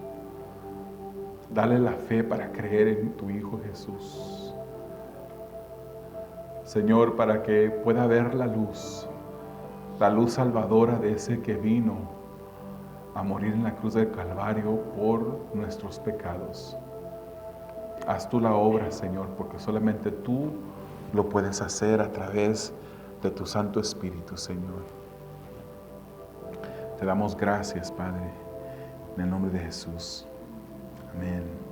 Dale la fe para creer en tu Hijo Jesús. Señor, para que pueda ver la luz salvadora de ese que vino a morir en la cruz del Calvario por nuestros pecados. Haz tú la obra, Señor, porque solamente tú lo puedes hacer a través de tu Santo Espíritu, Señor. Te damos gracias, Padre, en el nombre de Jesús. Amén.